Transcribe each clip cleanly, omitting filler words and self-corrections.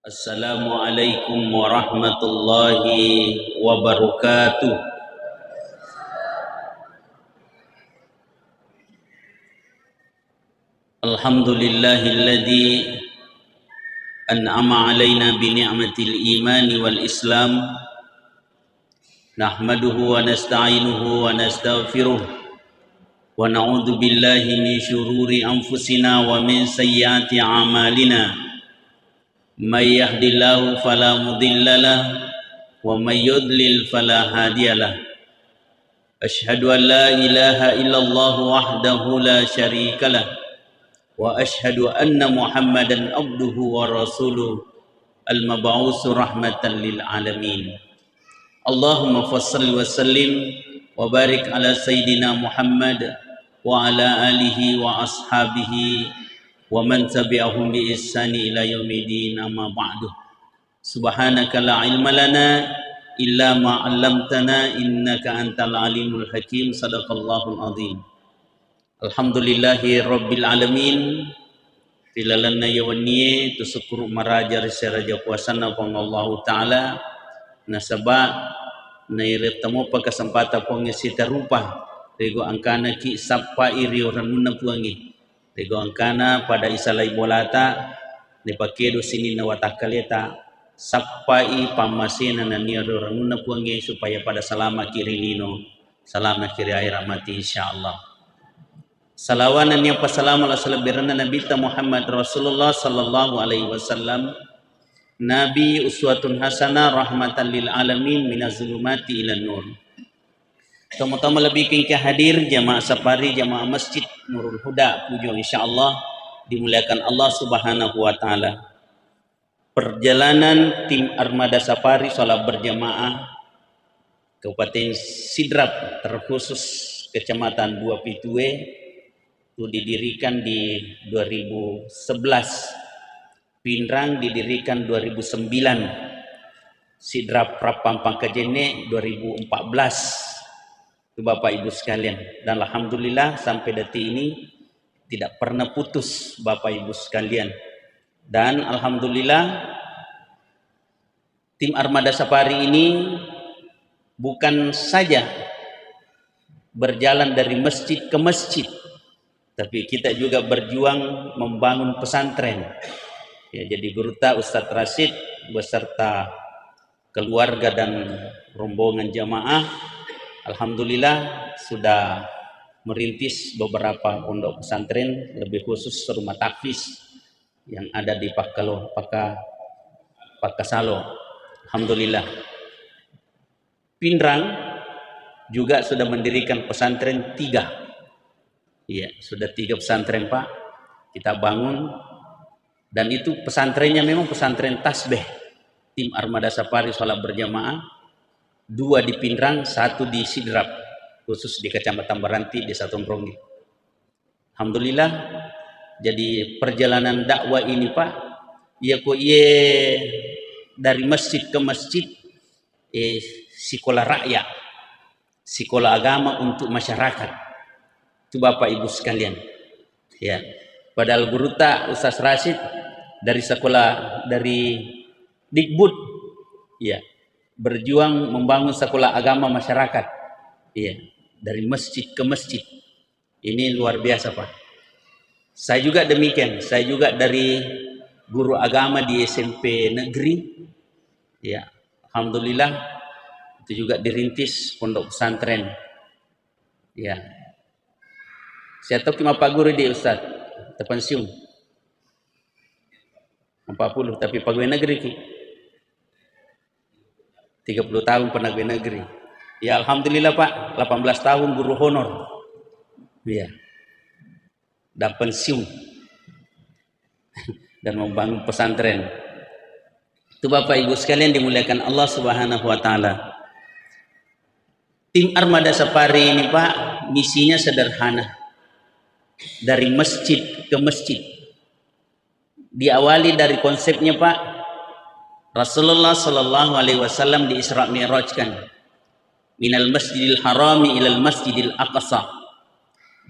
Assalamualaikum warahmatullahi wabarakatuh. Alhamdulillahilladzi an'ama alaina bi ni'matil iman wal islam. Nahmaduhu wa nasta'inuhu wa nastaghfiruh wa na'udzu billahi min syururi anfusina wa min sayyiati a'malina. May yahdihillahu fala mudilla lahu wa may yudlil fala hadiya lahu. Asyhadu an la ilaha illallah wahdahu la syarika lahu wa asyhadu anna Muhammadan abduhu wa rasuluh al-mab'uts rahmatan lil alamin. Allahumma fassalli wa sallim wa barik ala sayyidina Muhammad wa ala alihi wa ashabihi wa man tabi'ahum bi ihsani ila yaumidin, amma ba'du. Subhanaka la ilma lana illa ma 'allamtana innaka antal alimul hakim. Sadaqallahul azim. Alhamdulillahi rabbil alamin. Tilalanna yawaniye tusukuru marajar siraja kuasana pang Allah taala nasaba nairetamo pagkasempatan pang sita rupa rego angkana ki sappa iri orang nuna puangi rego angkana pada isalai bolata ne pakedo sini na watakaleta sappai pamasena na niado ranuna puangi supaya pada salama kiri lino salama kiri air mati insyaallah. Salawanan yang pasalamu ala salabirana Nabi Muhammad Rasulullah sallallahu alaihi wasallam, Nabi uswatun hasanah rahmatan lil alamin minaz zulumati ilan nur. Tama-tama lebih ke hadir jamaah safari jamaah Masjid Nurul Huda pujo insyaallah dimuliakan Allah Subhanahu wa taala. Perjalanan tim armada safari salat berjamaah Kabupaten Sidrap terkhusus Kecamatan Dua Pitue itu didirikan di 2011. Pinrang didirikan 2009. Sidrap Prapampang Kejene 2014. Itu Bapak Ibu sekalian, dan alhamdulillah sampai detik ini tidak pernah putus Bapak Ibu sekalian. Dan alhamdulillah tim armada safari ini bukan saja berjalan dari masjid ke masjid, tapi kita juga berjuang membangun pesantren. Ya, jadi Guruta Ustadz Rashid beserta keluarga dan rombongan jamaah alhamdulillah sudah merintis beberapa pondok pesantren, lebih khusus rumah tahfiz yang ada di Pakasalo. Alhamdulillah. Pinrang juga sudah mendirikan pesantren 3. Iya, sudah 3 pesantren Pak kita bangun, dan itu pesantrennya memang pesantren tasbih. Tim armada safari salat berjamaah 2 di Pinrang, 1 di Sidrap, khusus di Kecamatan Baranti, Desa Tompronggi. Alhamdulillah, jadi perjalanan dakwah ini Pak, dari masjid ke masjid, sekolah rakyat, sekolah agama untuk masyarakat. Itu Bapak Ibu sekalian. Ya, padahal Guruta Ustaz Rashid dari sekolah dari Dikbud, ya, berjuang membangun sekolah agama masyarakat, iya, dari masjid ke masjid. Ini luar biasa Pak. Saya juga demikian, saya juga dari guru agama di SMP negeri, ya, alhamdulillah itu juga dirintis pondok pesantren, ya. Saya tahu kima Pak Guru di Ustaz terpensiun 40, tapi pegawai negeri ki 30 tahun pegawai negeri. Ya alhamdulillah Pak, 18 tahun guru honor. Ya. Dan pensiun. Dan membangun pesantren. Itu Bapak Ibu sekalian dimuliakan Allah Subhanahu wa taala. Tim armada safari ini Pak, misinya sederhana. Dari masjid ke masjid. Diawali dari konsepnya Pak, Rasulullah sallallahu alaihi wasallam di Isra Mi'rajkan minal masjidil harami ilal masjidil aqsa.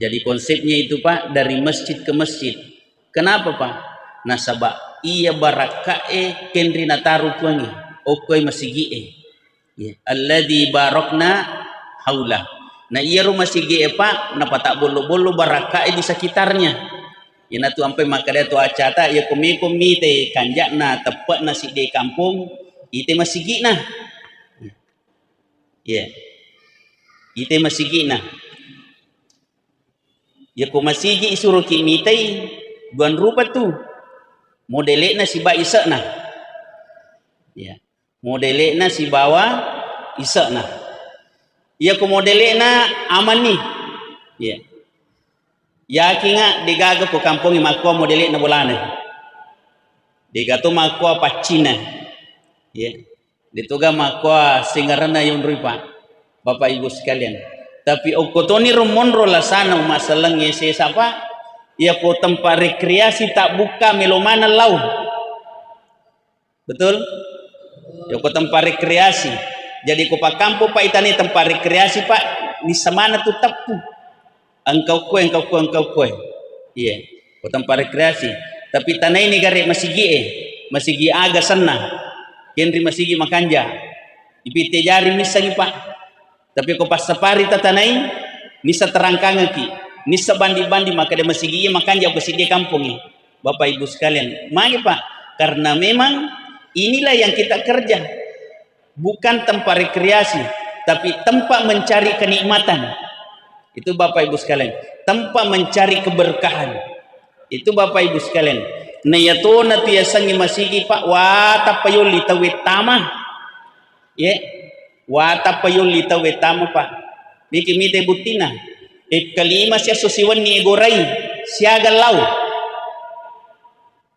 Jadi konsepnya itu Pak dari masjid ke masjid. Kenapa Pak? Nasabah iya barakae kendri nataru tuangi okoi masigi ya alladzi barakna haula. Nah iya rumah sigi pak napa tak bolu-bolu barakae di sekitarnya ya na tu ampai makada tu acata ya komi te kanjak na tepat nasi di kampung ite masigi nah ya ite masigi nah ya ko masigi isuruh kimitai buan rupa tu modelena si ba isa nah ya modelena si bawa isa nah ya ko modelena aman nih ya yakin nga digaga ko kampung makwa modele na bolana digato makwa pacina ya dituga makwa singarana yung ripa Bapak Ibu sekalian. Tapi okotoni rumonro lasana masalang yese sapa ya ko tempat rekreasi tak buka melomana lau betul ya ko tempat rekreasi jadi ko pak kampo pak itani tempat rekreasi pak di semana tu tapu engkau kue iya ko tempat rekreasi tapi tanah ini gare masigi aga sana kendri masigi makanja ipite jari misangi pak tapi ko pas sapari tatanai nisa terangkangan ki nisa bandi maka dia masigi makanja ko sidi kampung Bapak Ibu sekalian mari pak karena memang inilah yang kita kerja bukan tempat rekreasi tapi tempat mencari kenikmatan. Itu Bapak Ibu sekalian, tempat mencari keberkahan. Itu Bapak Ibu sekalian. Nayatona tiasangi masigi pak wata payul litawetama. Ya. Wata payul litawetama pak. Biki mite butina. Kalima siya susiwan ni egorai siaga lau.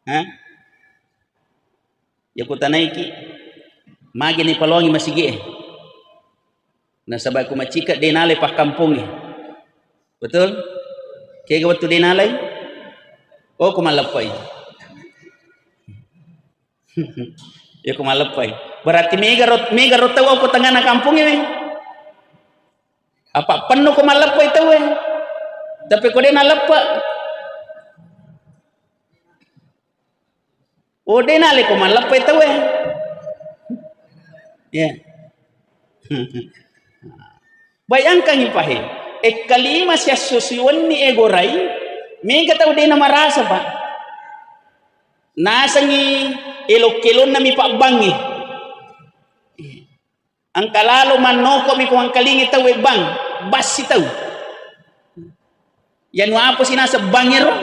Ha? Ya kutanay ki magi ni palongi masigi nasabay ko machika dinalay pa kampung betul kaya gawat to dinalay o kumalapay ya kumalapay berarti mega rot tawa ko tanga na kampung apa penuh kumalapay tawa tapi ko dinalapa o dinalay kumalapay tawa ya bayangkan ipahe kalima siya susiwan ni egoray may kataw din na marasa pa nasangi ilok-kilon na mi pakbangi ang kalalo man no ko mi kung ang kalingi taw bang basi taw yan wapo sinasa bangero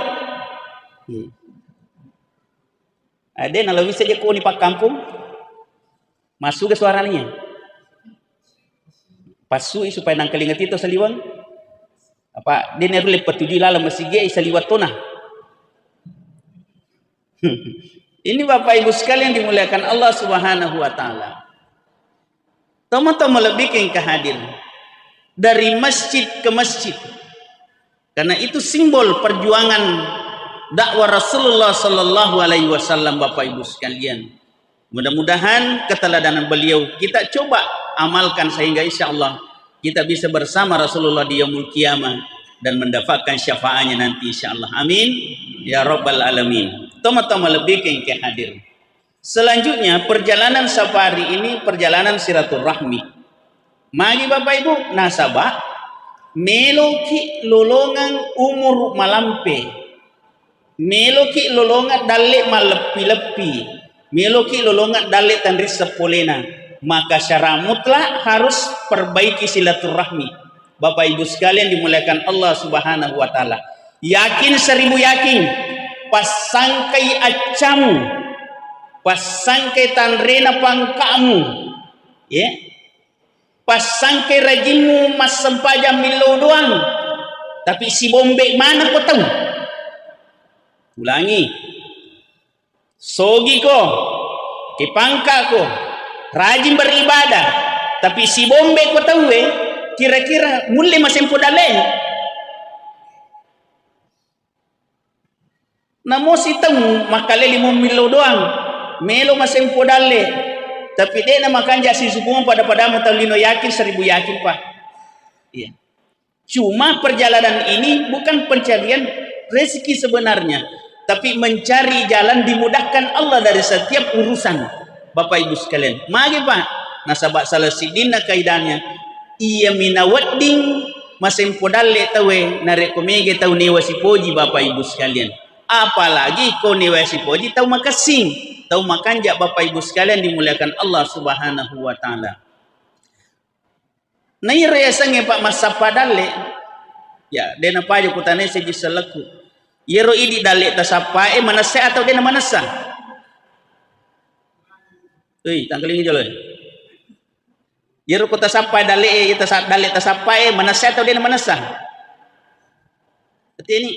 ade nalawis saja ko ni pagkampung masuk ke suaranya pasui supaya nang kalingat itu saliwang apa dia nerule petuji lala masige saliwat tona ini Bapak Ibu sekalian dimuliakan Allah Subhanahu wa taala teman-teman lebih yang kehadir dari masjid ke masjid karena itu simbol perjuangan dakwah Rasulullah sallallahu alaihi wasallam. Bapak Ibu sekalian mudah-mudahan keteladanan beliau kita coba amalkan sehingga insya Allah kita bisa bersama Rasulullah di yaumul qiyamah dan mendapatkan syafaatnya nanti insya Allah. Amin ya rabbal alamin. Teman-teman lebih yang hadir. Selanjutnya perjalanan safari ini perjalanan silaturahmi. Mari Bapak Ibu nasabah meloki lolongan umur malampe. Meloki lolongan dale malepi-lepi. Meloki lolongat dalit tanri sepolena maka secara mutlak harus perbaiki silaturahmi. Bapak Ibu sekalian dimuliakan Allah Subhanahu wa taala. Yakin 1000 yakin pasangkai acamu pasangkai tanrena pangkamu ya pasangkai rajinmu mas sempaja milo doang tapi si bombe mana kau tahu ulangi sogi ko, kipangka ko, rajin beribadah, tapi si bombe ko tahu kira-kira mulai masempo dale. Namo si tahu makaleli mo milo doang, melo masempo dale, tapi dia nama kanja si subuhan pada mo taulino yakin 1000 yakin pak. Iya. Cuma perjalanan ini bukan pencarian rezeki sebenarnya. tapi mencari jalan dimudahkan Allah dari setiap urusan. Bapak Ibu sekalian, mari Pak, nasabak salah sidina kaidahnya iya minawadding masin podalle tawe narek komege tau newa sipoji. Bapak Ibu sekalian, apalagi ko newa sipoji tau makasing, tau makanja. Bapak Ibu sekalian dimuliakan Allah Subhanahu wa taala. Nai reasange Pak masapa dalle ya dena pajo kutane seji seleku yero idi dalle tasapa manase atau dena manasa. Euy tangkeling jolo yero kota sapa dalle tasapa manase atau dena manasa. Berarti ini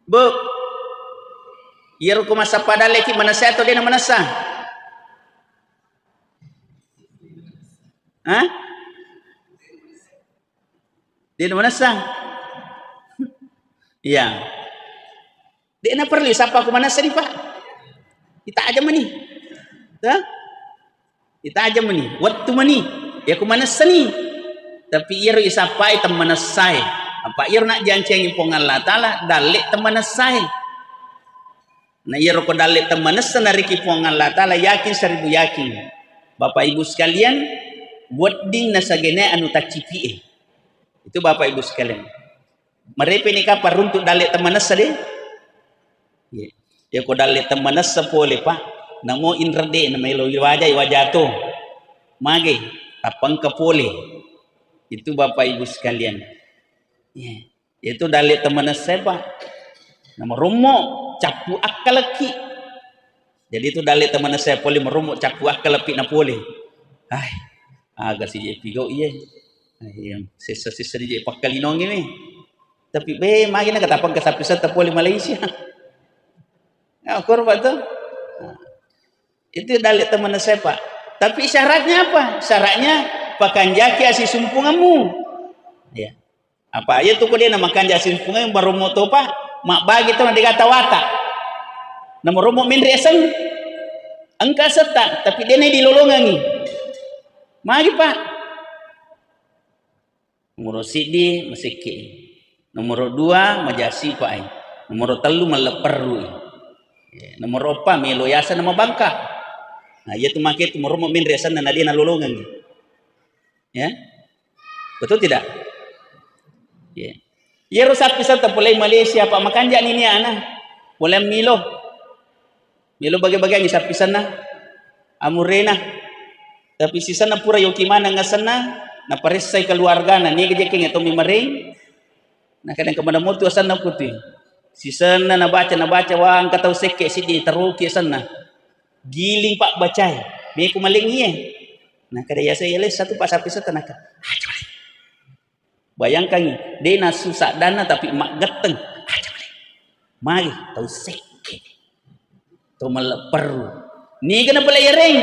Bu yero ko masapa dalle ki manase atau dena manasa. Hah? Di mana sah? Iya. Di mana perlu siapa ke mana sah Pak? Kita aja meni. Dah? Kita aja meni. Waktu meni. Ya ke mana sah ni? Tapi ia siapa itu mana sah? Apa ia nak jancengi pongan Allah Taala dalik teman sah? Nah ia roko dalik teman sah nariki pongan Allah Taala yakin 1000 yakin. Bapak Ibu sekalian, wedding nasagene anu tacipi itu Bapak Ibu sekalian merepe ni kapar untuk dalik temanasa deh ya ko dalik temanasa pole Pak namo inrade na melo wajah to mage tapang ka pole itu Bapak Ibu sekalian ya itu dalik temanasa Pak nama romo capu akalaki jadi itu dalik temanasa pole meromo capu akalapi na pole agak si pigo iya yang sisa-sisa di pakalinong ini tapi be magi na katapang kasapisan tapoli Malaysia korban tuh itu dalit teman saya Pak tapi syaratnya apa syaratnya pakanjaki asi sumpungamu ya apa aja tuh dia nama kanja asi sumpungan baru moto Pak mak bagi teman dikata wata nama romo mindri esang angka serta tapi dia di lolongangi mari Pak. Nomor sidi masiki. Nomor 2 majasi Pak. Nomor 3 meleperu. Nomor 4 meloyasa nama bangka. Nah ia tu make tu moromo min resan na dia nalolongan. Ya. Betul tidak? Ya. Ya rusak bisa terpulai Malaysia Pak makanja ni ana. Boleh milo. Milo bagi-bagi sapisan na. Amurena. Tapi si sana pura yoki mana nga sana na paresay keluarga na niya gajeking ito mimaring na kadang kemana mo tu sana puti si sana nabaca wang kataw seke si di taruki sana giling Pak bacay may kumaling niya na kadaya sa ilis satu Pak sapi sa tanaka bayangkan dia na susah dana tapi mak geteng mari tau seke tau meleperu ni kena pala yaring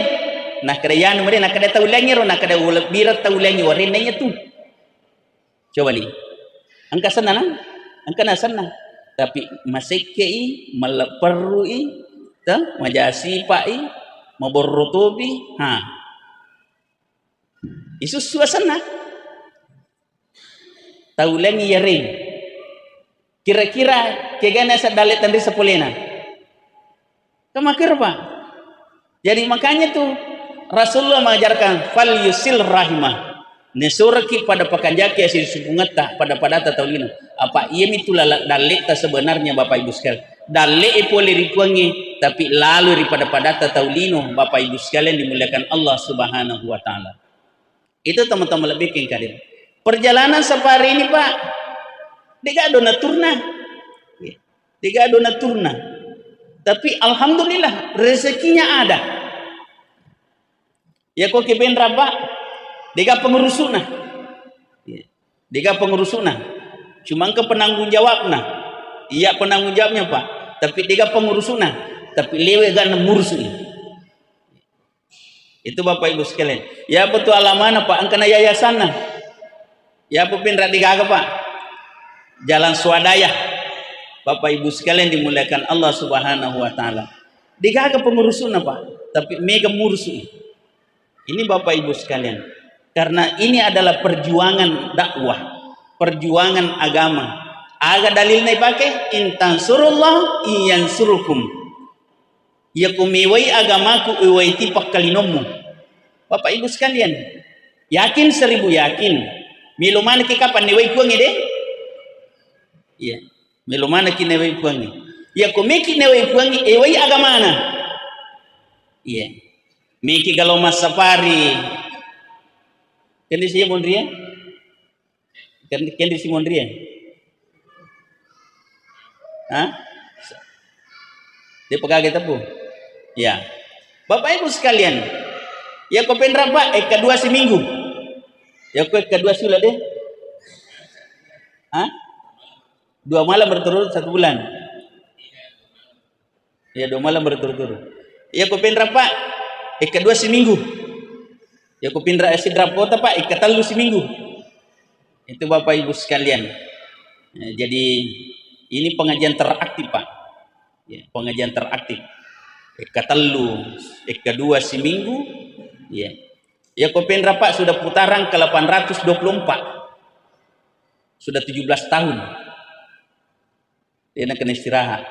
nah kerajaan mereka nak ada tahu lagi ro nak ada birat tahu lagi warinanya tu coba ni angka sana nah angka na sana tapi masih kei meleperui ta majasi pai maborrotobi isu suasana tahu lagi yaring kira-kira kegana sadalit tandri sepulena kemakir Pak jadi makanya tuh Rasulullah mengajarkan fal yusil rahimah nesuraki pada pakanjaki asil subungata pada taulina apa ia itu dalek ta sebenarnya Bapak Ibu sekalian dalek pole rikuangi tapi lalu daripada taulino Bapak Ibu sekalian dimuliakan Allah Subhanahu wa taala itu teman-teman lebih kengkadir perjalanan safari ini Pak diga dona turna tapi alhamdulillah rezekinya ada. Ya kok keben rabak dega pengurusuna cuma ke penanggung jawabna iya penanggung jawabnya Pak tapi dega pengurusuna tapi lewe gana mursu itu Bapak Ibu sekalian ya betul alamana Pak angkana yayasanna ya pupin radiga Pak jalan swadaya Bapak Ibu sekalian dimuliakan Allah Subhanahu wa taala dega pengurusuna Pak tapi mega mursu ini Bapak Ibu sekalian karena ini adalah perjuangan dakwah perjuangan agama Aga dalil na ipake intan surullah iyan surukum. Ya kumiwai agamaku iwai tipak kalinomu. Bapak ibu sekalian, yakin 1000 yakin. Milumana ki kapan niwai kuang ide? Iya. Milumana ki niwai kuang. Ya kumiki niwai kuang iwai agamana. Iya. Miki kalau mas safari. Kendi siya mondria? Kendi si mondria? Hah? Dia pegawai tepu. Ya. Bapak Ibu sekalian, ya kau penra Pak, kedua seminggu. Ya kau kedua sudah deh. Hah? 2 malam berturut-turut 1 bulan. Ya 2 malam berturut-turut. Ya kau penra Pak, kedua seminggu. Ya kau penra sidrap kota Pak, ketalu seminggu. Itu Bapak Ibu sekalian. Ya, jadi ini pengajian teraktif Pak, ya, pengajian teraktif. Katalu, kedua seminggu, ya. Ya kopendra Pak sudah putaran ke 824, sudah 17 tahun. Dia nak kena istirahat.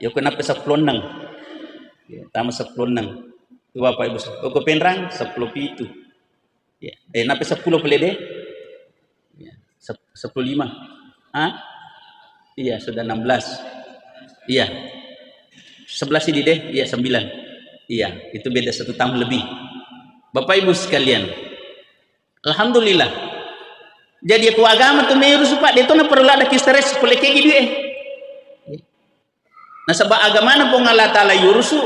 Ya kenapa 10 ya, tambah 10 itu Bapak Ibu. Kopendra 10 itu. Ya, kenapa 10 boleh deh? Ya, 15. Hah? Iya, sudah 16. Iya. 11 ini deh, iya 9. Iya, itu beda 1 tahun lebih. Bapak Ibu sekalian, alhamdulillah. Jadi aku agama tuh meurus Pak, dia tuh na perlu ada kistres boleh kayak gitu Nah sebab agama na pun Allah Ta'ala yurusu,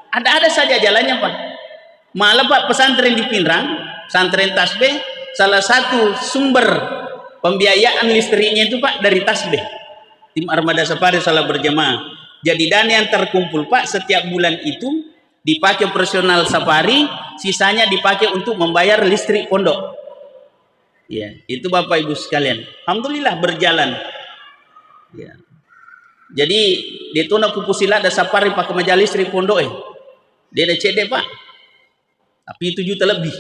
ada saja jalannya Pak. Malah Pak pesantren di Pinrang, pesantren Tasbih, salah satu sumber pembiayaan listriknya itu Pak dari Tasbih. Tim Armada Safari salah berjamaah. Jadi dana yang terkumpul Pak setiap bulan itu dipakai operasional safari, sisanya dipakai untuk membayar listrik pondok. Ya, itu Bapak Ibu sekalian. Alhamdulillah berjalan. Ya. Jadi dia tuh nak kupusila ada safari pakai majalis listrik pondok Dia ada CD Pak. Tapi itu juta lebih.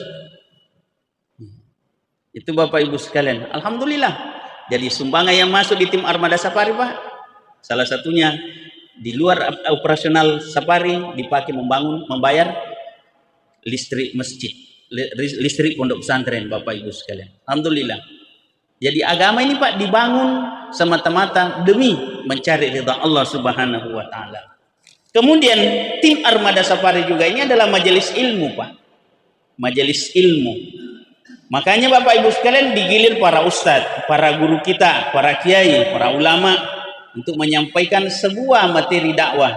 Itu Bapak Ibu sekalian. Alhamdulillah. Jadi sumbangan yang masuk di tim Armada Safari Pak, salah satunya di luar operasional safari dipakai membayar listrik masjid, listrik pondok pesantren Bapak Ibu sekalian. Alhamdulillah. Jadi agama ini Pak dibangun semata-mata demi mencari ridha Allah Subhanahu wa taala. Kemudian tim Armada Safari juga ini adalah majelis ilmu Pak. Majelis ilmu. Makanya Bapak Ibu sekalian digilir para ustadz, para guru kita, para kiai, para ulama untuk menyampaikan sebuah materi dakwah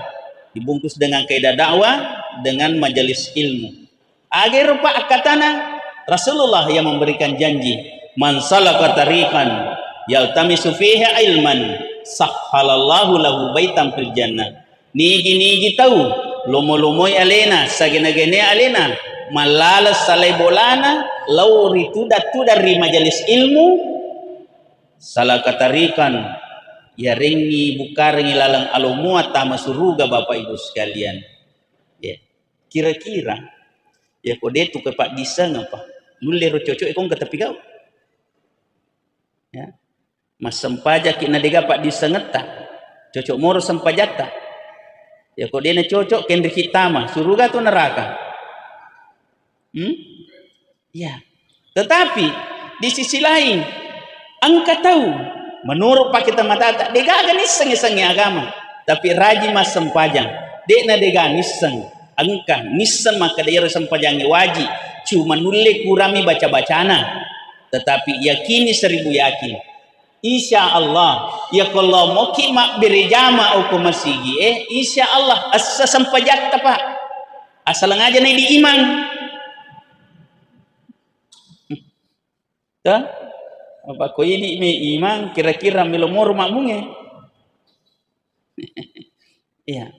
dibungkus dengan kaidah dakwah dengan majelis ilmu. Agar Pak katana Rasulullah yang memberikan janji, man salaka tariqan yaltamisu fihi ilman sahhalallahu lahu baitan fil jannah. Nigi tahu lomo-lomoy alena sagena-gene alena malalas salai bolana lauri tudatu dari majelis ilmu salah katarikan ya rengi bukarengi lalang alumua tama suruga Bapak Ibu sekalian. Ya kira-kira ya kode tu ke Pak Disa ngapa lulero cocok ikon ke tepi kau ya mas sempaja kina dega Pak Disa ngeta cocok moro sempajata ya kode na cocok kendri hitama suruga tu neraka. Ya, tetapi di sisi lain, angka tahu menurut Pak kita mata tak dega agak niseng agama, tapi rajin mas sempajang, dek na dega niseng, angka niseng maka daerah sempajangi wajib, cuma nulle kurami baca-bacana, tetapi yakini 1000 yakin, insya Allah, ya kalau mau kimak berjama aku masigi, insya Allah asa sempajak Pak, asal ngaja nih di iman. Dah, apa kau ini imang kira-kira milomor makmunge? Iya,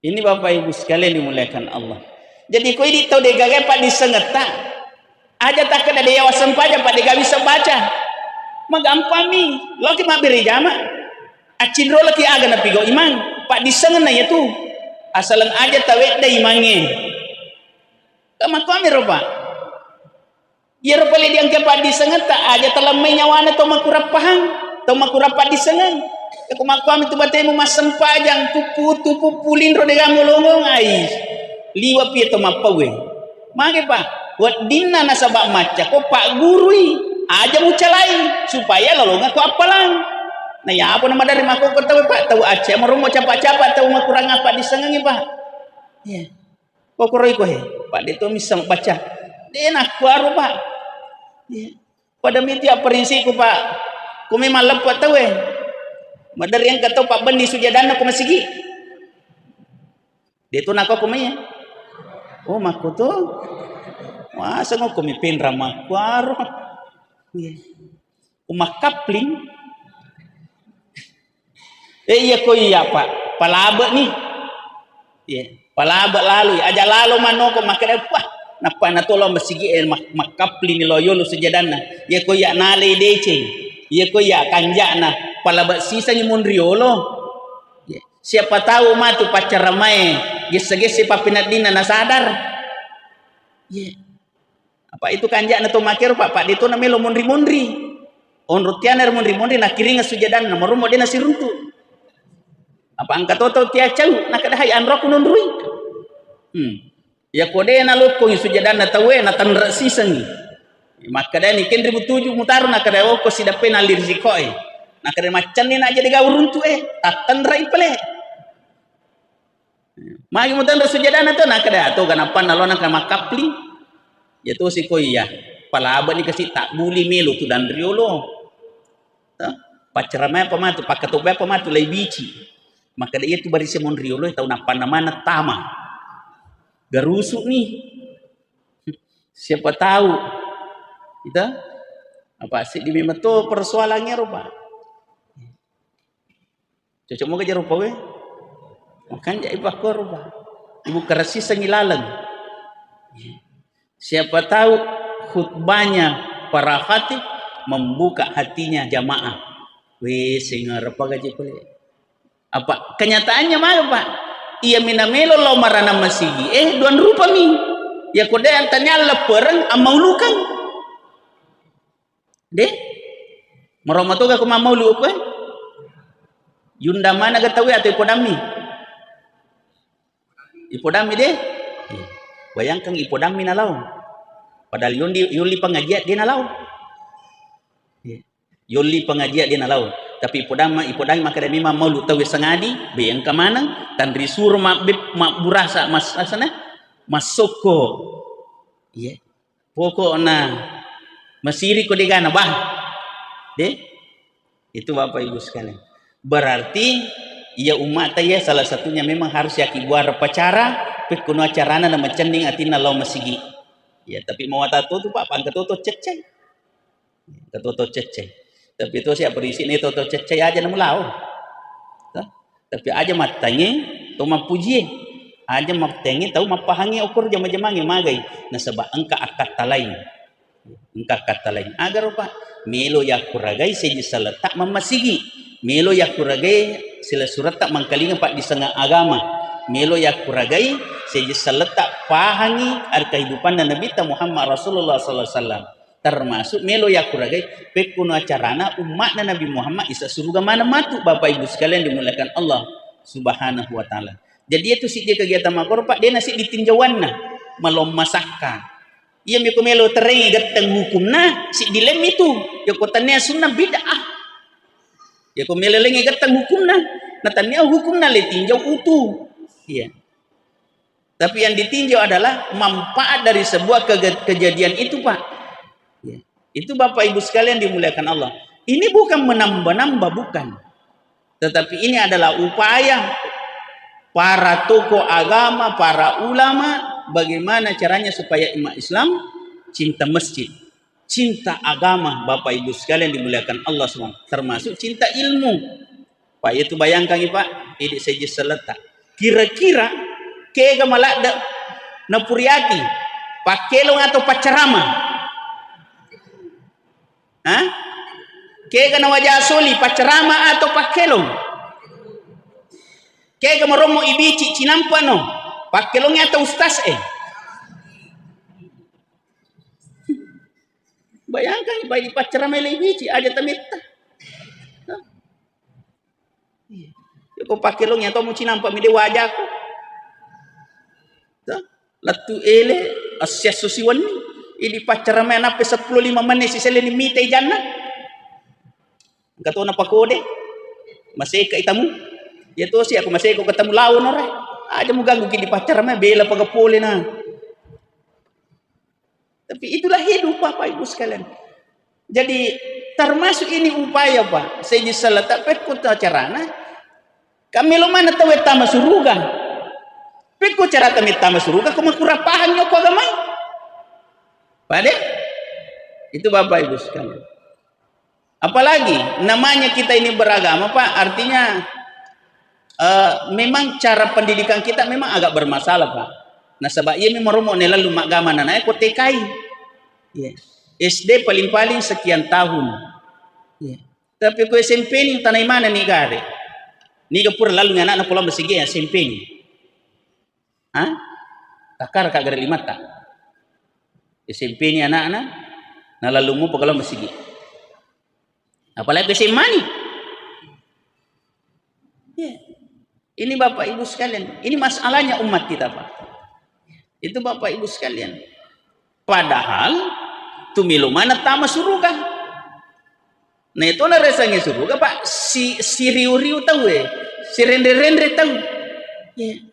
ini Bapak Ibu sekalian dimuliakan Allah. Jadi kau ini tahu dega Pak disengeta, aja tak ada dewa sempaja Pak dega bisa baca. Magampami, lo ki mabiri jama, acidro laki aga na pigo imang, Pak disengen na yaitu, asalan aja tawet da imange. Kama kami Pak. Ya rupanya diangkat Pak disengeta aja telah menyawana atau makurap pahang tau maku rapat di sengan. Aku makuam itu batemu masam pajang tupu pulin ro dega molongong ai. Liwa pi to mapawe. Mage Pak, buat dinna nasabak maca ko Pak gurui aja mucalai supaya lolonga ko apalang. Nah ya apa nama dari maku ko tahu Pak, tahu aja meromo capak-capak tahu maku kurang apa di sengan Pak. Ya. Kok koroi ko he. Pak dia tu misal baca. Dia nak kuaru Pak. Ya. Pada miti apa rinsiku Pak. Ku memang lepat tahu Madar yang kata Pak Bendi sujadana ko masigi. Dia tu nak aku kumanya. Oh maku tu. Masa ngo kumipin ramah kuaru. Ya. Umak kapling. Iya ko iya Pak. Palabak ni. Ya. Palabak lalu. Aja lalu mano ko makanya wah. Napa na tolong masigi makapling ni loyolo sujadana. Ya ko iya nale dece. Ya ko iya kanjana. Palabak sisa ni mondriolo. Ya. Siapa tahu matu pacar ramai. Gese-gese papinat dina na sadar. Ya. Apa itu kanjana to makero Pak itu namelo mondri-mondri. On rutianer mondri-mondri na kiringa sujadana marumo dina siruntu. Apa angkat toto tia cau nak ada hai anrok nundrui. Ya kode na loko sujadana tawe na tanra sisang. Maka dah ni ken 2007 mutar nak ada ko sidape na lirzikoi. Nak ada macan ni nak jadi gauruntu tatan rai pale. Magi mutan sujadana tu nak ada tu kenapa nalo nak makapli. Ya tu si koi ya. Palaba ni kasi tak buli melo tu dan riolo. Pacaramai pamatu pakatobe pamatu lai bici. Maka dia tu barisi mon riolo tahu napa namana tama. Garusuk nih. Siapa tahu. Kita apa sih di memang tu persoalannya rupa. Cocok mau kerja rupa we. Makan jadi bakor rupa. Ibu kerasi sengilalang. Siapa tahu khutbahnya para khatib membuka hatinya jamaah. Weh singar apa gaji kulit. Apa kenyataannya mana Pak? Ia minamelo lo marana masigi. Duan rupa mi. Ya kode antanya lepereng amaulukan. Deh. Meromatoga ko mamaulu ko Yunda mana gatawi atau ipodami? Ipodami deh. Bayangkan ipodami nalau. Padahal yuli pengajian dia nalau. Yuli pengajian dia nalau. Tapi ipodami maka dia memang maulu tahu sengadi. Bayang ke mana? Tandri suruh mak burasa mas asana masoko. Iya. Pokoknya masiri ko digana bah. Deh. Itu Bapak Ibu sekalian. Berarti ya umat ya salah satunya memang harus yaki buat repacara pekuno acarana na macending atina law masigi. Ya tapi mau tato tu Pak pangkatoto ceceng. Katoto ceceng. Tapi itu siapa berisi ini toto ceceng aja namu lau. Tapi aja matanya to mapuji. Aja matanya tahu mapahangi ukur jama-jamangi magai. Na sebab engka akat talain. Engka akat talain. Agar Pak melo ya kuragai seji saletak memasigi. Melo ya kuragai sila surat tak mangkalingan Pak di setengah agama. Melo ya kuragai seji saletak pahangi ar kehidupan Nabi Muhammad Rasulullah sallallahu alaihi wasallam. Termasuk melo ya kuragai pekuno acarana umat Nabi Muhammad isa surga mana matu Bapak Ibu sekalian dimuliakan Allah Subhanahu wa taala. Jadi itu sih dia kegiatan makor Pak dia nasi ditinjauan nah malom masaka. Ia miko melo terengi gateng hukumna si dilem itu ya kotanya sunnah bid'ah. Ya ko melelenge gateng hukumna natanya hukumna le tinjau utuh. Iya. Tapi yang ditinjau adalah manfaat dari sebuah kejadian itu Pak. Ya. Itu Bapak Ibu sekalian dimuliakan Allah. Ini bukan menambah-nambah bukan. Tetapi ini adalah upaya para tokoh agama, para ulama bagaimana caranya supaya umat Islam cinta masjid, cinta agama Bapak Ibu sekalian dimuliakan Allah SWT, termasuk cinta ilmu. Pak itu bayangkan Pak, ini saja seletak. Kira-kira kega malak na puriati, pakelong atau pacarama? Hah? Kega na wajah soli, pacarama atau pakelong? Kega maromo ibici cinampa no, pakelongnya atau ustaz Bayangkan Pak pacarama ibici aja tamita. ko pakai long ya to mo cinampak mi de wajah ko to latu ele asya susiwan ni ili pacara main apa 15 menit si seleni mite janna kato na pakode masih ka itamu ya to si aku masih ko ketemu lawan ore aja mo ganggu kini pacara main bela pagapole na. Tapi itulah hidup Bapak Ibu sekalian. Jadi termasuk ini upaya Pak saya salah tak kota carana kami lo mana tahu tama suruga peko cara kami tama suruga kuma kurapahan yo ko gamay pade itu Bapak Ibu sekalian. Apalagi namanya kita ini beragama Pak artinya memang cara pendidikan kita memang agak bermasalah Pak. Nah sebab ia memang rumah lalu agama nana ko TKI yeah. SD paling-paling sekian tahun. Yeah. Tapi ko SMP ni tanay mana ni gare. Ni gapur lalu nga anak pulang bersigi SMP ni. Ha? Takar ka gare limata. SMP ni anak-anak na lalu mo pagalang bersigi. Apalagi SMA ni. Yeah. Ini Bapak Ibu sekalian, ini masalahnya umat kita Pak. Itu Bapak Ibu sekalian. Padahal tumilo mana tama suruga. Nah itu na resanya suruga Pak. Si riu-riu tahu si rendre-rendre tahu. Ya.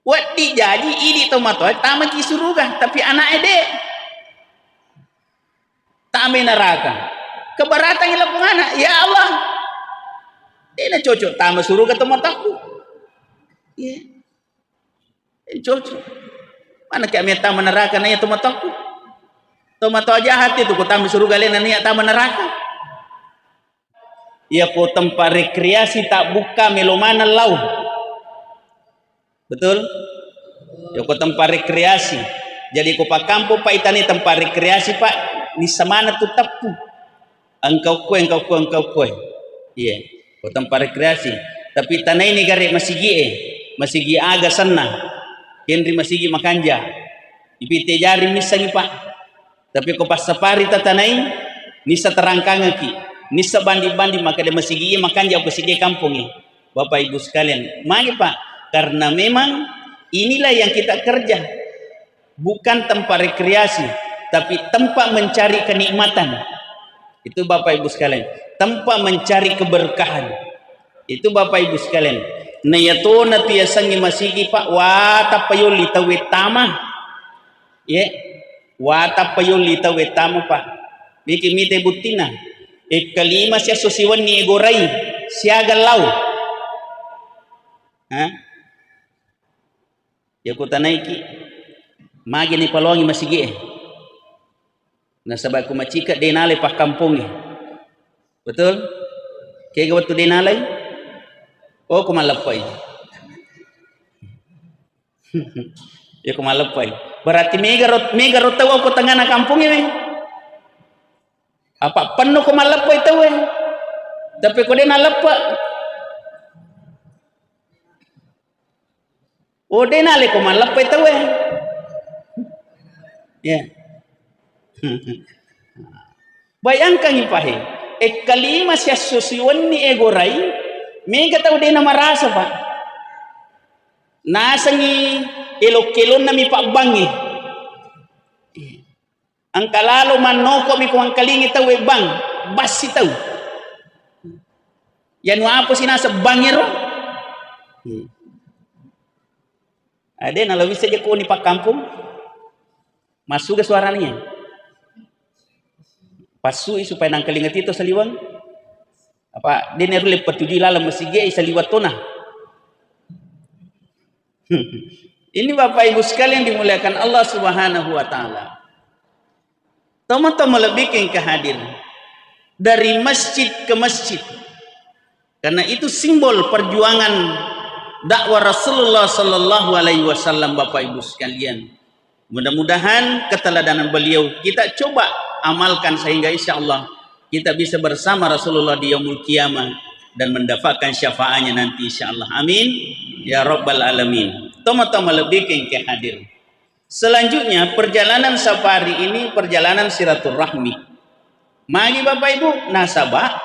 Wat jadi ini tomato tama ki suruga tapi anak ede tama neraka. Keberatan ilapung anak ya Allah. Dia cocok tama suruga tomataku. Ya. Cocok. Mana kami tama neraka na ya tomataku. Tomato jahat itu ko tama suruga lena niat tama neraka. Ya ko tempat rekreasi tak buka melomana lau. Betul? Ya ko tempat rekreasi. Jadi ko pak kampo pak itani tempat rekreasi pak ni samana tu tapu. Engkau kue. Iya, ko tempat rekreasi. Tapi tanah ini gare masigi aga sana. Henry masigi makanja. Ipite jari misangi pak. Tapi ko pas safari tatanai nisa terangkangaki. Nisa bandi-bandi maka dia masigi makanja ko sige kampungi. Bapak Ibu sekalian, mari Pak, karena memang inilah yang kita kerja. Bukan tempat rekreasi, tapi tempat mencari kenikmatan. Itu Bapak Ibu sekalian, tempat mencari keberkahan. Itu Bapak Ibu sekalian. Nayatona tiyasangi masigi Pak wata payoli tawetama. Ya. Wata payoli tawetama Pak. Biki mite butina. Kalima siya susiwan ni egoray siya galaw. Ha? Yaku tanay ki magi ni palongi masigi nasabay kumachika denale pa kampung betul kaya gawat to denalay o kumalapay ya kumalapay berarti megarot taw ko tanga na kampung apa penuh kumalapay taw tapi ko denalapa o denale kumalapay taw ya bayangkan ipahe kalima siya susiwan ni egoray mega taw de na marasa pa nasangi ilokilon na mi pakbangi ang kalalo man noko mi kung ang kalingi taw bang basi taw yan wapo sinasa bangero ada nalawis saja ko ni pak kampung masuk ke suaranya pasui supaya nang kalingat itu saliwang apa dia neru lepat tujuh lalam masige saliwat tona. Ini Bapak Ibu sekalian dimuliakan Allah Subhanahu wa taala. Tama-tama lebih ke hadir dari masjid ke masjid. Karena itu simbol perjuangan dakwah Rasulullah sallallahu alaihi wasallam Bapak Ibu sekalian. Mudah-mudahan keteladanan beliau kita coba amalkan sehingga insya Allah kita bisa bersama Rasulullah di yaumul qiyamah dan mendapatkan syafaatnya nanti insya Allah. Amin ya rabbal alamin. Tama-tama lebih ke hadir. Selanjutnya perjalanan safari ini perjalanan silaturahmi. Mari Bapak Ibu nasabah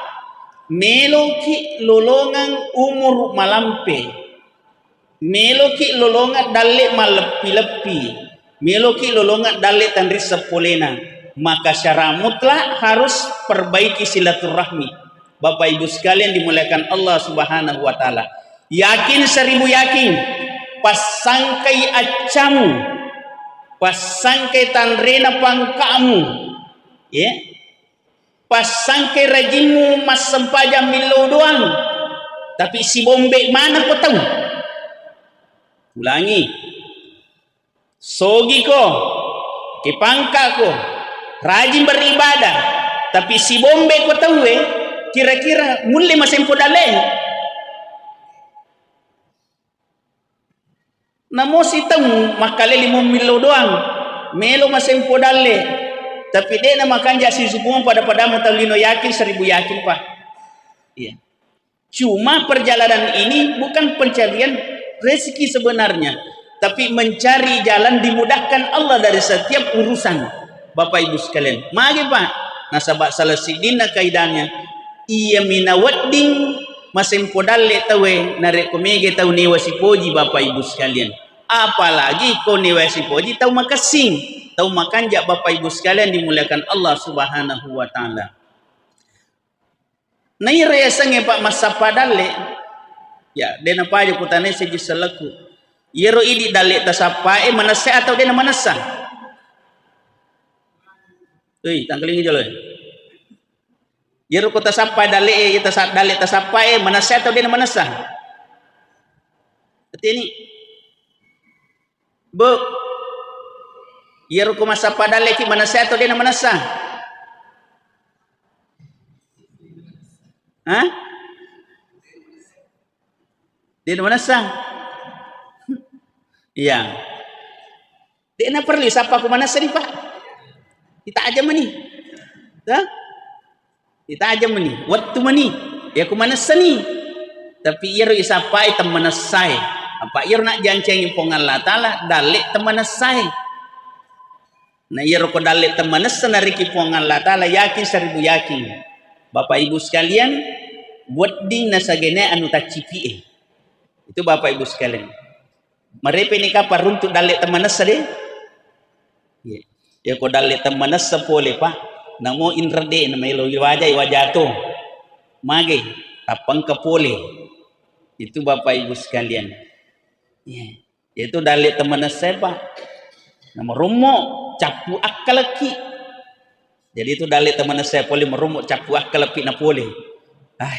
meloki lolongan umur malampe, meloki lolongan dalle malepi-lepi, meloki lolongan dalle tanri sepolena, maka secara mutlak harus perbaiki silaturahmi. Bapak Ibu sekalian dimuliakan Allah Subhanahu wa taala. Yakin 1000 yakin, pasangkai acamu, pasangkai tanrena pangkamu, ya. Pasangkai rajimu mas sempaja milo doang. Tapi si bombe mana kau tahu? Ulangi. Sogi ko, kipangka ko, rajin beribadah. Tapi si bombe kau tahu kira-kira mulai masih podale. Namo si tahu makale 5 milo doang. Melo masih podale. Tapi dia nama makan jasi subuh pada talino yakin 1000 yakin Pak. Iya. Cuma perjalanan ini bukan pencarian rezeki sebenarnya, tapi mencari jalan dimudahkan Allah dari setiap urusan. Bapak Ibu sekalian, mari Pak. Nasabak salasidina kaidahnya. Iya minawadding masempo dalle tawe narek komege tau ni wasipoji Bapak Ibu sekalian. Apalagi ko ni wasipoji tau makasing. Tahu makan jak Bapak Ibu sekalian dimuliakan Allah Subhanahu wa taala. Nai reasange Pak masa padale. Ya, dena paja kutane seji selaku. Yero idi dale tasapae manasa atau dena manasa. Euy, tangkeling aja loh. Yero kota sapa dale dale tasapae manasa atau dena manasa. Berarti ini Bu Yero ko masa padale ki manasa atau dena manasa? Hah? Dena manasa? Iya. Dena perlu sapa ko manasa ni Pak. Kita aja mani. Hah? Kita aja mani. Waktu mani. Ya ko manasa ni. Tapi yero isapai temanasai. Apa yero nak jancengi pongan Allah taala dalek temanasai. Nah iya roko dalit teman senariki puangan Allah taala yakin 1000 yakin. Bapak Ibu sekalian, buat ding nasagene anu tacipi itu Bapak Ibu sekalian. Marepe ni kapar runtuk dalit teman deh. Ya ko dalit teman pole Pak. Namo inrade nama ilo wajah to. Mage tapang kepole. Itu Bapak Ibu sekalian. Ya, itu dalit teman Pak. Nama romo capu akalaki. Jadi itu dalit teman saya boleh merumuk capu akalaki na boleh. Ai,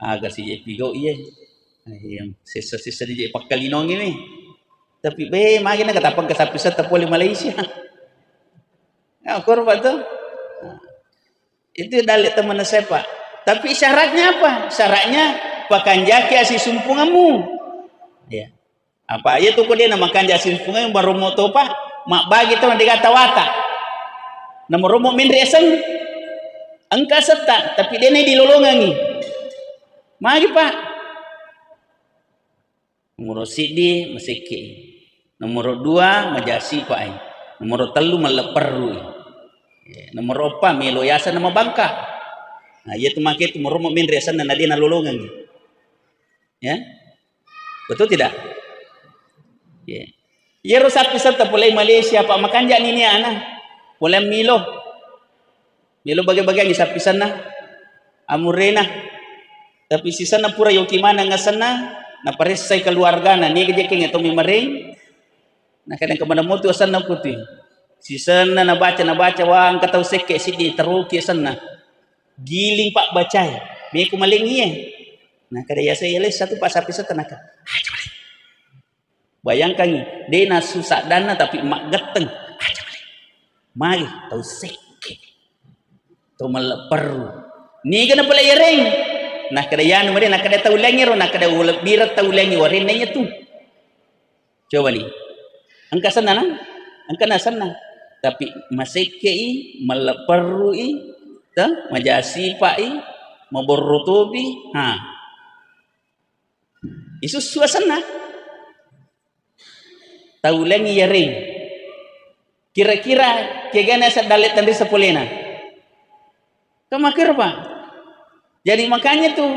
agak si pigo iya. Yang sisa-sisa di pakalinong ini. Tapi be makin nak tapang kesapisa tapoli Malaysia. Ya, korban tu. Itu dalit teman saya Pak. Tapi syaratnya apa? Syaratnya pakan jaki asi sumpungamu. Ya. Apa aja tuh kok dia namakan jasi sumpungan baru mau tu Pak. Mak bagi tu nanti kata watak. Nomor rumah min reasan angka serta, tapi dia ni dilolongan ni. Mari Pak. Nomor sidi masiki. Nomor 2 majasi Pak ai. Nomor 3 meleperru. Nomor 4 melo yasan nama bangka. Nah, ia tu make tu rumah min reasan dan dia nalolongan ni. Ya. Betul tidak? Ya. Yero sapi serta pulai Malaysia Pak makan jak ni anak. Pulai Milo bagi-bagi ni sapi sana. Amurena. Tapi si sana pura yoki mana ngasana na paresai keluarga na ni kerja keng atau mimareng. Na kadang kemana motu sana putih. Si sana na baca wang katau seke sidi teruki sana. Giling Pak bacai. Be ku maling iye. Nah kada ya saya les satu Pak sapi serta nak. Bayangkan dia na susah dana tapi mak geteng aja balik. Mari tahu seke. Tahu meleper. Ni kena pula yereng. Nah kada yan mari nak kada tahu lengi ro nak kada birat tahu lengi warin nanya tu. Coba ni. Angka sana na. Angka na sana. Tapi maseke meleper ta majasi Pak maborrotobi ha. Isu suasana. Tahu lengi ya ring. Kira-kira kegana sa dalit tandri sa pulena. Kamakir Pak. Jadi makanya tuh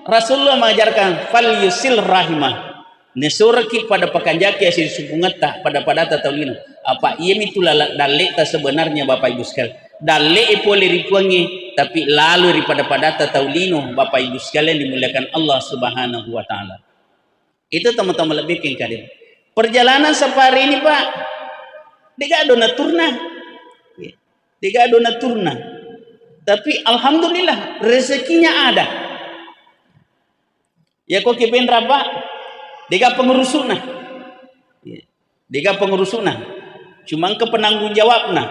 Rasulullah mengajarkan fal yusil rahimah. Nesuraki pada pakanjaki asyik supungata pada taulino. Apa iya itulah dalek ta sebenarnya Bapak Ibu sekalian. Dalek boleh rikuangi tapi lalu daripada taulino Bapak Ibu sekalian dimuliakan Allah Subhanahu wa taala. Itu teman-teman lebih kalian. Perjalanan safari ini Pak, diga dona turna. Diga dona turna. Tapi alhamdulillah rezekinya ada. Ya kok kipen Pak? Diga pengurusuna. Diga pengurusuna. Cuma ke penanggung jawabna.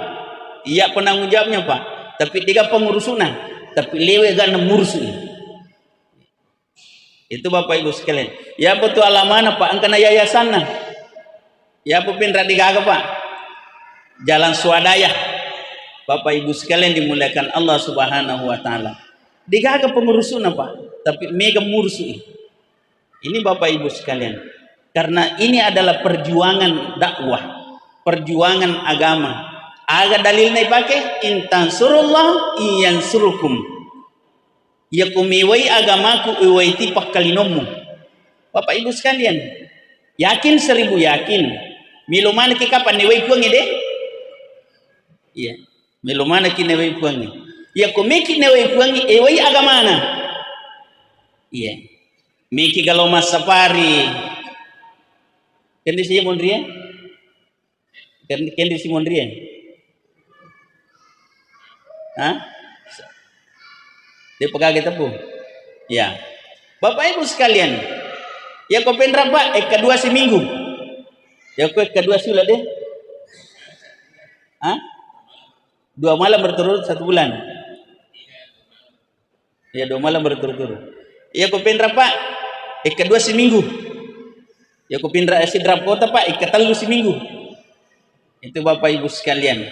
Iya penanggung jawabnya Pak. Tapi diga pengurusuna. Tapi lewe gana mursu. Itu Bapak Ibu sekalian. Ya betul alamana Pak. Angkana yayasan nah. Ya pupin radigaga Pak. Jalan swadaya. Bapak Ibu sekalian dimuliakan Allah Subhanahu wa taala. Digaga pengurusuna Pak. Tapi mega mursu. Ini Bapak Ibu sekalian, karena ini adalah perjuangan dakwah, perjuangan agama. Aga dalilnya pakai intan surullah iyan surukum. Ya kumiwai agamaku iwaiti pakalinomu. Bapak Ibu sekalian, yakin 1000 yakin. Milumana ki kapan newai puangi deh? Iya, milumana ki newai puangi. Ya kumiki newai puangi iwai agamana. Iya. Miki kalau mas safari, kendi si mondria, kendi si mondria, dia pegang tepu, ya. Bapak Ibu sekalian, ya kau pendra Pak, kedua seminggu, ya kau kedua sulah deh, 2 malam berturut 1 bulan, ya 2 malam berturut-turut, ya kau pendra Pak. Kedua seminggu. Ya aku pindah sidrap kota Pak, ikatalu seminggu. Itu Bapak Ibu sekalian.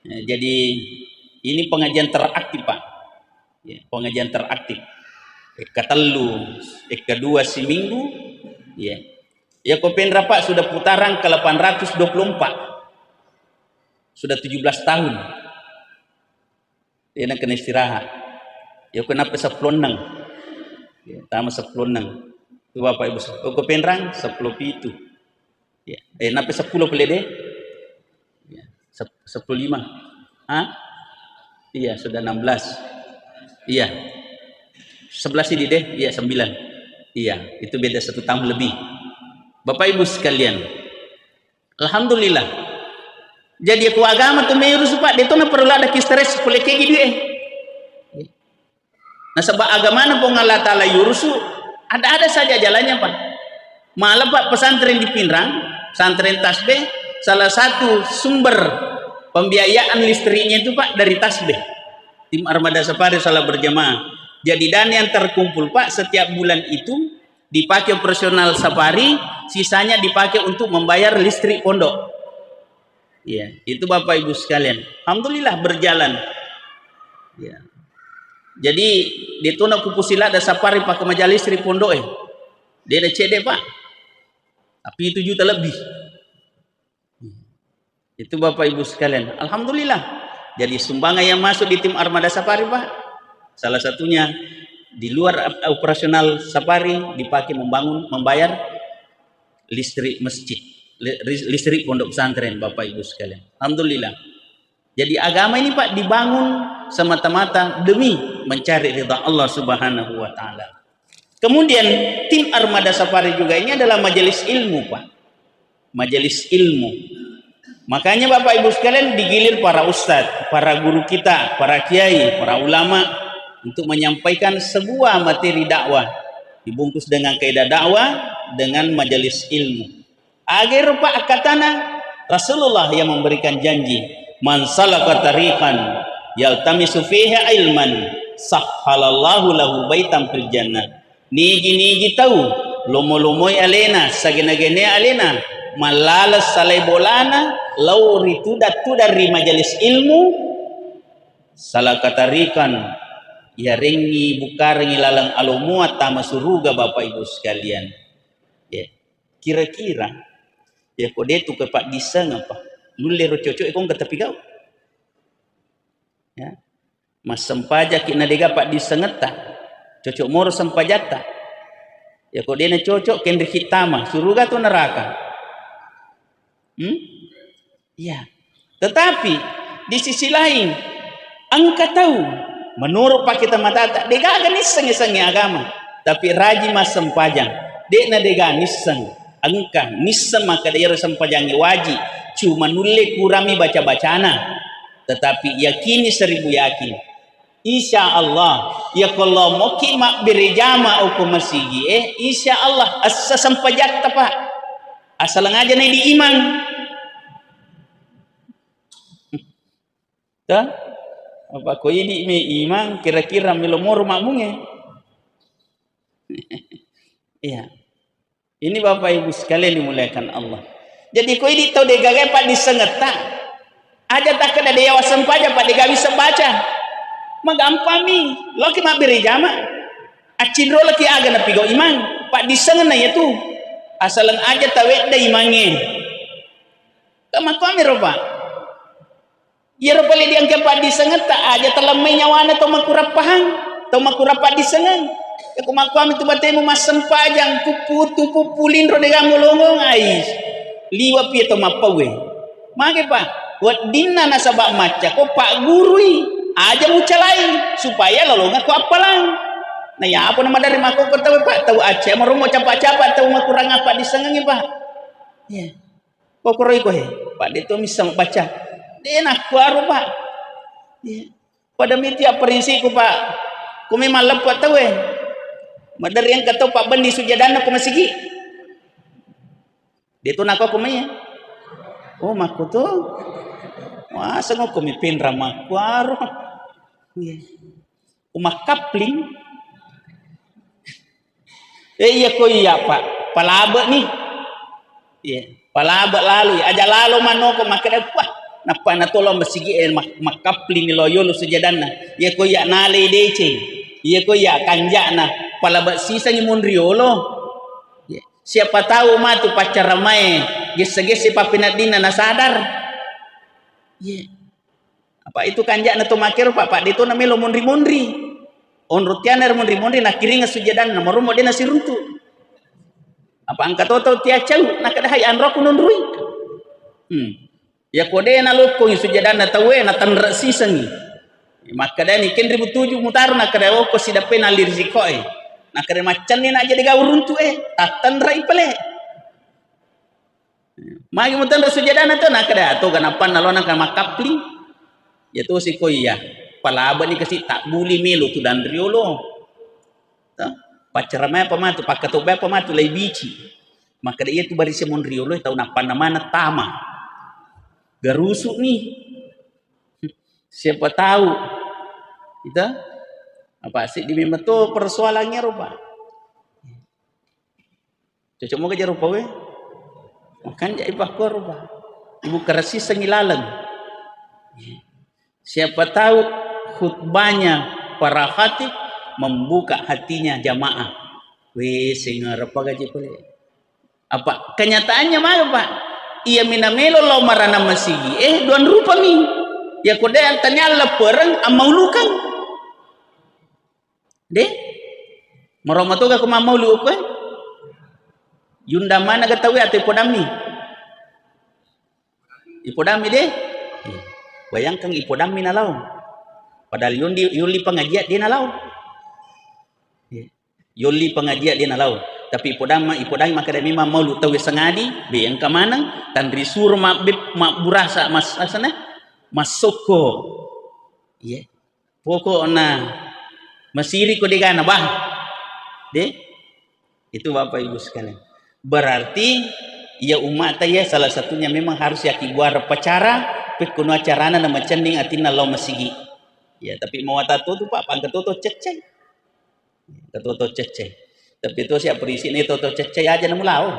Ya, jadi ini pengajian teraktif Pak. Ya, pengajian teraktif. Ikatalu, kedua seminggu. Ya. Ya aku pindah Pak sudah putaran ke 824. Sudah 17 tahun. Dia nak kena istirahat. Ya kenapa 10 ya, tama 10 itu Bapak Ibu. Aku penrang 10 itu. Ya, nape 10 boleh deh? Ya, 15. Iya, sudah 16. Iya. 11 ini deh, iya 9. Iya, itu beda 1 tahun lebih. Bapak Ibu sekalian. Alhamdulillah. Jadi aku agama tuh meurus Pak, dia tuh na perlu ada stres boleh kayak gitu Nah sebab agama na pun Allah Ta'ala yurusu ada saja jalannya Pak. Malah Pak pesantren di Pinrang, pesantren Tasbih, salah satu sumber pembiayaan listriknya itu Pak dari Tasbih. Tim Armada Safari salah berjamaah. Jadi dana yang terkumpul Pak setiap bulan itu dipakai operasional safari, sisanya dipakai untuk membayar listrik pondok. Ya, itu Bapak Ibu sekalian. Alhamdulillah berjalan. Ya. Jadi dia tuh nak kupusila ada safari pakai majalis di pondok dia ada CD Pak, tapi itu juta lebih. Itu Bapak Ibu sekalian. Alhamdulillah. Jadi sumbangan yang masuk di tim Armada Safari Pak, salah satunya di luar operasional safari dipakai membayar listrik masjid, listrik pondok pesantren Bapak Ibu sekalian. Alhamdulillah. Jadi agama ini Pak dibangun semata-mata demi mencari ridha Allah Subhanahu wa taala. Kemudian tim Armada Safari juga ini adalah majelis ilmu Pak. Majelis ilmu. Makanya Bapak Ibu sekalian digilir para ustadz, para guru kita, para kiai, para ulama untuk menyampaikan sebuah materi dakwah dibungkus dengan kaidah dakwah dengan majelis ilmu. Agar Pak katana Rasulullah yang memberikan janji, man salaka tariqan yaltamisu fihi ilman sahhalallahu lahu baitan fil jannah. Niji tahu lomo-lomoy alena sagena-gene alena malalas salai bolana lauri tudatu dari majelis ilmu salaka tariqan ya rengi bukarengi lalang alumuat tama suruga Bapak Ibu sekalian. Ya. Kira-kira ya kode tu ke Pak Disang apa? Lu lero cocok ikon ke tepi kau. Ya. mas sempajak kina dega pak disengeta cocok moro sempajata ya kok dia cocok kendri hitama surga atau neraka. Ya, tetapi di sisi lain angka tahu menurut pak kita mata dega agak niseng agama tapi raji mas sempajang dekna dega niseng angka nisem maka dia sempajangi wajib cuma nulle kurami baca-bacana tetapi yakini 1000 yakin insya Allah ya kalau mau kimak berjama aku masigi insya Allah asa sampajak pak asal ngaja nih di iman tak apa kau ini iman kira-kira milomor makmunge. Iya. Ini Bapak Ibu sekalian dimuliakan Allah. Jadi kau ini tahu degagai pak disengeta. Aja tak kena dia wasem paja pak dega bisa baca. Magampami. Loki mak beri jama. Acidro laki aga na pigo iman. Pak disengen na itu. Asalan aja tawet da imange. Kama kami roba. Ya roba li diangkat pak disengeta aja telemai nyawana tau makurap pahang. Tau makurap pak disengen. Ya kumakwami tu batemu masem pajang tupu pulin ro dega ngolongong ais. Liwa pi to mapawe. Mage pak, buat dinna nasabak maca ko pak gurui aja mucalai supaya lalonga ko apalang. Nah ya apa nama dari mako ko tahu pak tahu aja mau capak-capak tahu mah kurang apa disengengi pak. Ya. Kok kuroi ko he. Pak dia tu misal baca. Dia nak kuaru pak. Ya. Pada mitia perinsiku pak. Ku memang lepat tahu madar yang kata pak bendi sujadana ko masigi. Dia tu nak aku kumanya. Oh maku tu. Wah sengok kumipin ramah kuaro. Umak kapling. Iya ko iya pak. Palaba ni. Iya. Palaba lalu. Aja lalu manoko makanya wah. Napa na tolong masigi makapling ni loyo lu sujadana. Iya ko iya nale dece. Iya ko iya kanjana. Palaba sisa ni munriolo. Siapa tahu matu pacar ramai gese-gese papinadina na sadar. Apa itu kanjak na tumakir pak dito na melo mundri-mundri. On rutianer mundri-mundri na kiringa sujadan na marumo dia na siruntu. Apa angkat toto tiacau na kadahay anro kunundrui. Ya kode na loko yung sujadan na tawe na tanra sisangi. Maka dani kendri butuju mutaru na kadawo ko sidape na lirzikoy. Nah kare macan ni nak jadi gaurun tu tatan rai pale. Magi mutan sujadana tu nak kare tu ganapan nalona kan makapli. Ya tu si koya. Palaba ni kasi tak buli melo tu dan riolo. Ta pacaramay pamatu pakatobay pamatu lay bici. Maka dia tu bari semon riolo tau napan namana tama. Garusuk ni. Siapa tahu. Kita apa sih di betul persoalannya rupa cocok mau kejar rupa we makan jai pakor rupa ibu kerasi sengilalang siapa tahu khutbahnya para khatib membuka hatinya jamaah we singar apa gaji pole apa kenyataannya mah pak ia minamelo lo marana masigi duan rupa mi ya kode yang tanya lepereng amau lukang de maromatoga ko mamulu ko yunda mana gatawi ate podami ipodami de bayangkan ipodami nalau padahal yuli pengajian dia nalau yuli pengajian dia nalau tapi ipodami maka dia memang maulu tawi sengadi be yang ke mana tan risur mak burasa mas asana masoko pokokna masiri ko digana bah de itu Bapak Ibu sekalian berarti ya umat ya salah satunya memang harus yaki buar pacara pekuno acarana na macending atina law masigi ya tapi mau tato tu pak pangkat toto ceceng toto ceceng tapi itu siap berisi ni toto ceceng aja na mulau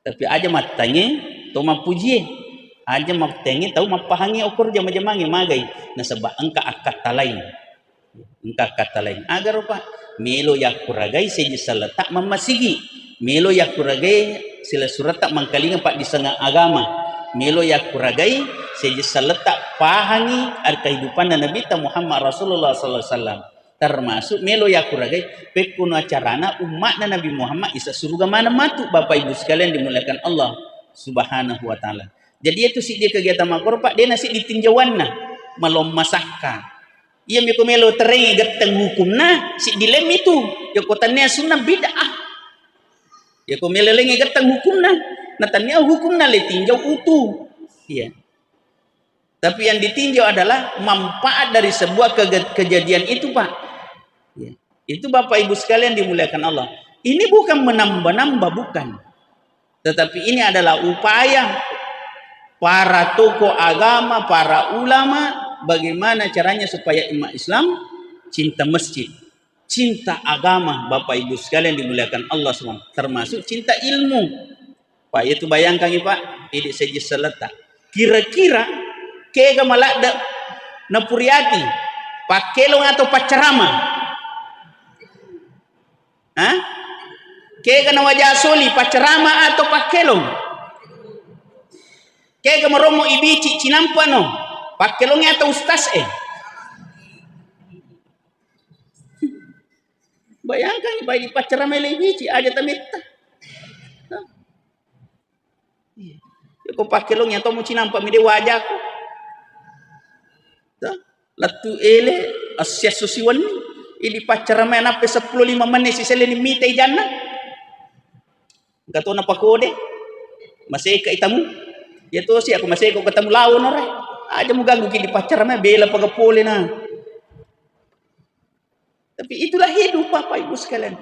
tapi aja matanya to mapuji aja matengi tahu mapahangi ukur jama-jamangi magai na sebab angka akat talain engkau kata lain agar apa melo yak kuragai seja letak memasigi melo yak kuragai sila surat tak mangkalingan pak di setengah agama melo yak kuragai seja letak pahangi ar kehidupan Nabi Muhammad Rasulullah sallallahu alaihi wasallam. Termasuk melo ya kuragai pekuno acarana umat Nabi Muhammad isa surga mana matu Bapak Ibu sekalian dimuliakan Allah Subhanahu wa taala. Jadi itu sih dia kegiatan makor Pak dia nasi ditinjauanna malom masakka. Ia miko melo terengi gateng hukumna si dilem itu ya kotannya sunnah bid'ah. Ya ko melo lengi gateng hukumna natanya hukumna le tinjau utuh. Iya. Tapi yang ditinjau adalah manfaat dari sebuah kejadian itu Pak. Ya. Itu Bapak Ibu sekalian dimuliakan Allah. Ini bukan menambah-nambah, bukan. Tetapi ini adalah upaya para tokoh agama, para ulama, bagaimana caranya supaya umat Islam cinta masjid, cinta agama, Bapak Ibu sekalian dimuliakan Allah SWT. Termasuk cinta ilmu. Pak, itu bayangkan ya Pak, ini saja seletak. Kira-kira kega malak napuriati, pakelong atau pacarama? Hah? Kega na wajah soli pacarama atau pakelong? Kega maromo ibici cinampa no? Pakelongnya atau ustaz Bayangkan bayi pacarama le ibici ada tamita. Ko pakelongnya atau mu cinampa mi de wajahku. Latu ele asya susiwan ini pacarama na pe 15 menit si seleni mitay janna. Gato na pakode. Masih ka itamu. Ya to si aku masih ko ketemu lawon ora. Aja mo ganggu kini pacarama bela pagapole na. Tapi itulah hidup Bapak Ibu sekalian.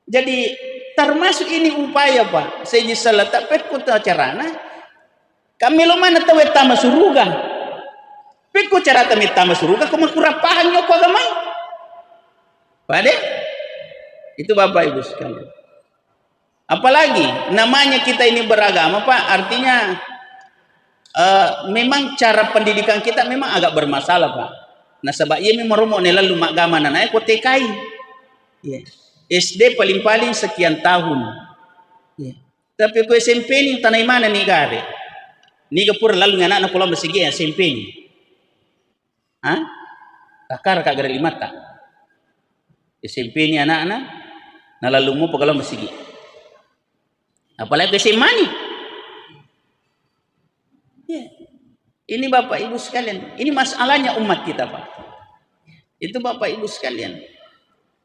Jadi termasuk ini upaya Pak. Saya salah tak pet kota carana. Kami lo mana tahu tama suruga. Pet ko cara tama suruga kau kurang paham nyoko agamai. Pade? Itu Bapak Ibu sekalian. Apalagi namanya kita ini beragama Pak, artinya memang cara pendidikan kita memang agak bermasalah Pak. Nah sebab ia memang romo lalu agama nanai ko TKI. Yeah. SD paling-paling sekian tahun. Yeah. Tapi ko SMP ni tanai mana ni gare? Ni gapur lalu anak nak pulang bersegi SMP ni. Hah? Takar kak gare limata. SMP ni anak-anak na lalu mo pagalau bersegi. Apalagi SMA ni. Yeah. Ini Bapak Ibu sekalian, ini masalahnya umat kita Pak. Itu Bapak Ibu sekalian.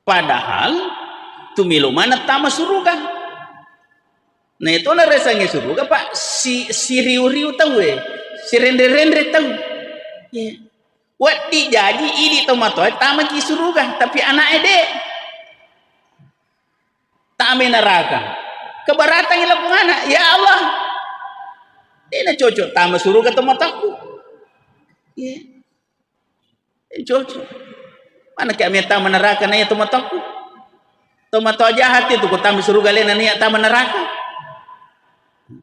Padahal tumilo mana tama suruga. Nah itu na resanya suruga Pak. Si riu-riu tahu si rendre-rendre tahu. Yeah. Wat jadi ini tomato tama ki suruga, tapi anak ede tame neraka. Keberatan ilapung anak, ya Allah. Ini cocok tama suruga tomataku. Ya. Ini cocok. Mana kami tama neraka na ya tomataku. Tomato jahat itu ko tama suruga lena niya tama neraka.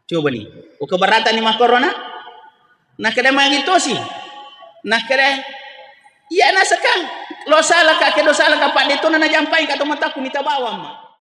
Coba nih. O keberatan ni mah corona. Nah kada mangito sih. Nah kada iya na sakang. Lo salah ka kedo salah ka pak dito na najampay ka tomataku ni tabawa ma.